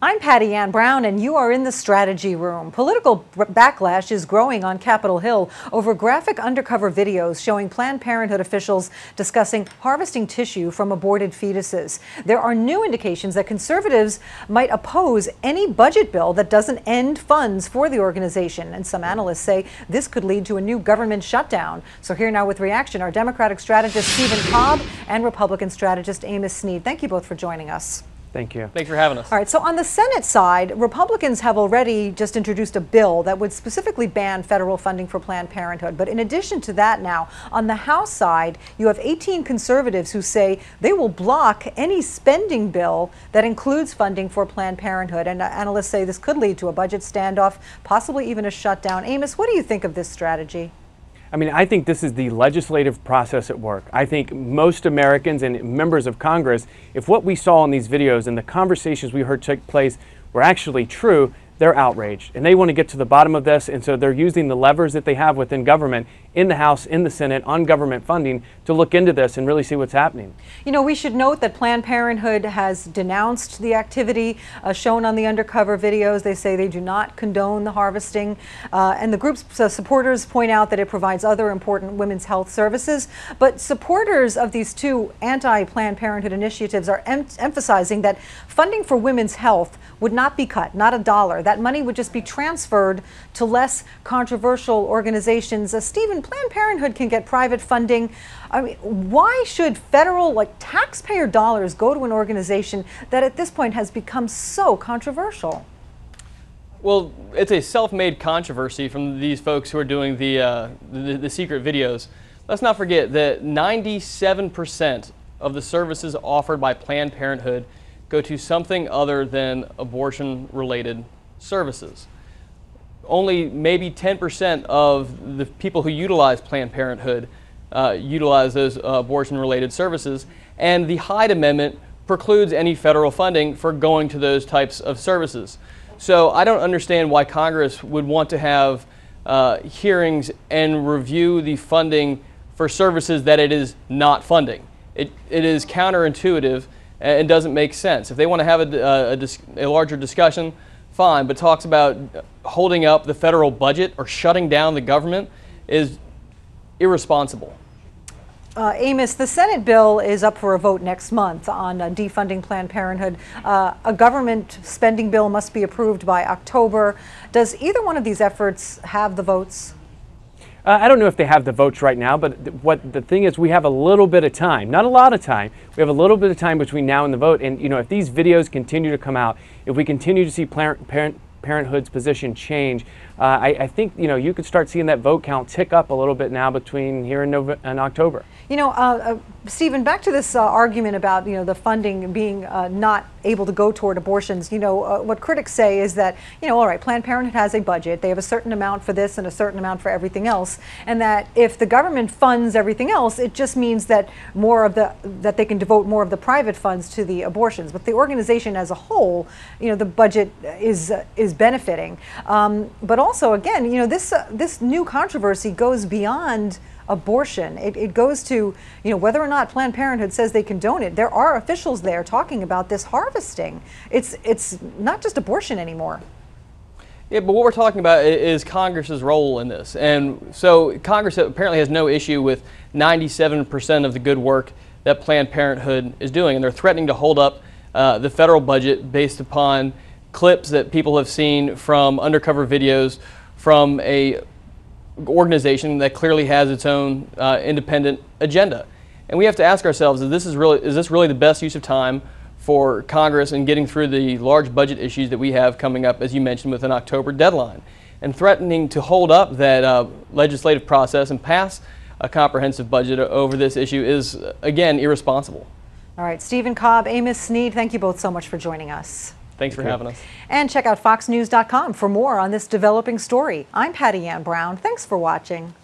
I'm Patty Ann Brown, and you are in the strategy room. Political backlash is growing on Capitol Hill over graphic undercover videos showing Planned Parenthood officials discussing harvesting tissue from aborted fetuses. There are new indications that conservatives might oppose any budget bill that doesn't end funds for the organization, and some analysts say this could lead to a new government shutdown. So here now with reaction are Democratic strategist Stephen Cobb and Republican strategist Amos Snead. Thank you both for joining us. Thank you. Thanks for having us. All right, so on the Senate side, Republicans have already just introduced a bill that would specifically ban federal funding for Planned Parenthood. But in addition to that now, on the House side, you have 18 conservatives who say they will block any spending bill that includes funding for Planned Parenthood. And analysts say this could lead to a budget standoff, possibly even a shutdown. Amos, what do you think of this strategy? I mean, I think this is the legislative process at work. I think most Americans and members of Congress, if what we saw in these videos and the conversations we heard take place were actually true, they're outraged and they want to get to the bottom of this. And so they're using the levers that they have within government, in the House, in the Senate, on government funding to look into this and really see what's happening. You know, we should note that Planned Parenthood has denounced the activity shown on the undercover videos. They say they do not condone the harvesting. And the group's supporters point out that it provides other important women's health services. But supporters of these two anti-Planned Parenthood initiatives are emphasizing that funding for women's health would not be cut, not a dollar. That money would just be transferred to less controversial organizations. Stephen, Planned Parenthood can get private funding. I mean, why should federal, taxpayer dollars go to an organization that at this point has become so controversial? Well, it's a self-made controversy from these folks who are doing the secret videos. Let's not forget that 97% of the services offered by Planned Parenthood go to something other than abortion-related services. Only maybe 10% of the people who utilize Planned Parenthood utilize those abortion-related services, and the Hyde Amendment precludes any federal funding for going to those types of services. So I don't understand why Congress would want to have hearings and review the funding for services that it is not funding. It is counterintuitive and doesn't make sense. If they want to have a larger discussion, fine, but talks about holding up the federal budget or shutting down the government is irresponsible. Amos, the Senate bill is up for a vote next month on defunding Planned Parenthood. A government spending bill must be approved by October. Does either one of these efforts have the votes? I don't know if they have the votes right now, but what the thing is, we have a little bit of time, not a lot of time. We have a little bit of time between now and the vote. And, you know, if these videos continue to come out, if we continue to see Planned Parenthood's position change, I think, you know, you could start seeing that vote count tick up a little bit now between here and October. You know, Stephen, back to this argument about, you know, the funding being not able to go toward abortions. You know, what critics say is that, you know, all right, Planned Parenthood has a budget. They have a certain amount for this and a certain amount for everything else. And that if the government funds everything else, it just means that that they can devote more of the private funds to the abortions. But the organization as a whole, you know, the budget is benefiting. But also, again, you know, this new controversy goes beyond abortion. It goes to, you know, whether or not Planned Parenthood says they condone it. There are officials there talking about this harvesting. It's not just abortion anymore. Yeah, but what we're talking about is Congress's role in this. And so Congress apparently has no issue with 97% of the good work that Planned Parenthood is doing. And they're threatening to hold up the federal budget based upon clips that people have seen from undercover videos from a organization that clearly has its own independent agenda. And we have to ask ourselves, is this really the best use of time for Congress in getting through the large budget issues that we have coming up, as you mentioned, with an October deadline? And threatening to hold up that legislative process and pass a comprehensive budget over this issue is, again, irresponsible. All right, Stephen Cobb, Amos Snead, thank you both so much for joining us. Thanks for having us. And check out foxnews.com for more on this developing story. I'm Patty Ann Brown. Thanks for watching.